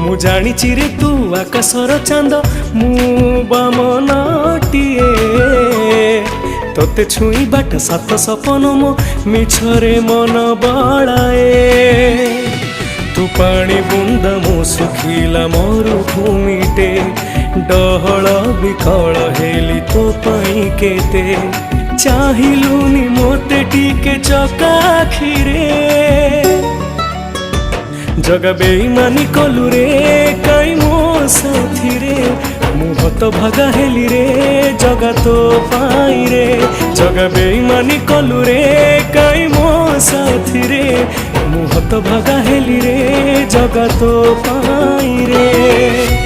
मु जानी रे तू आकाशर चांद मु बामनटिए तोते छुई बाट सात सपन मो मिछरे मन बड़ाए तू पानी बुंदा मो सुखिला मरुभूमिटे डहल विकल हेली तो पाई केते चाहिलुनी मोते टिके चकाखिरे जगा बेईमानी कलु रे काई मो साथी रे मुह तो भागा हेली रे जगा तो पाई रे जगा बेईमानी कलु रे काई मो साथी रे मुह तो भागा हेली रे जगा तो पाई रे।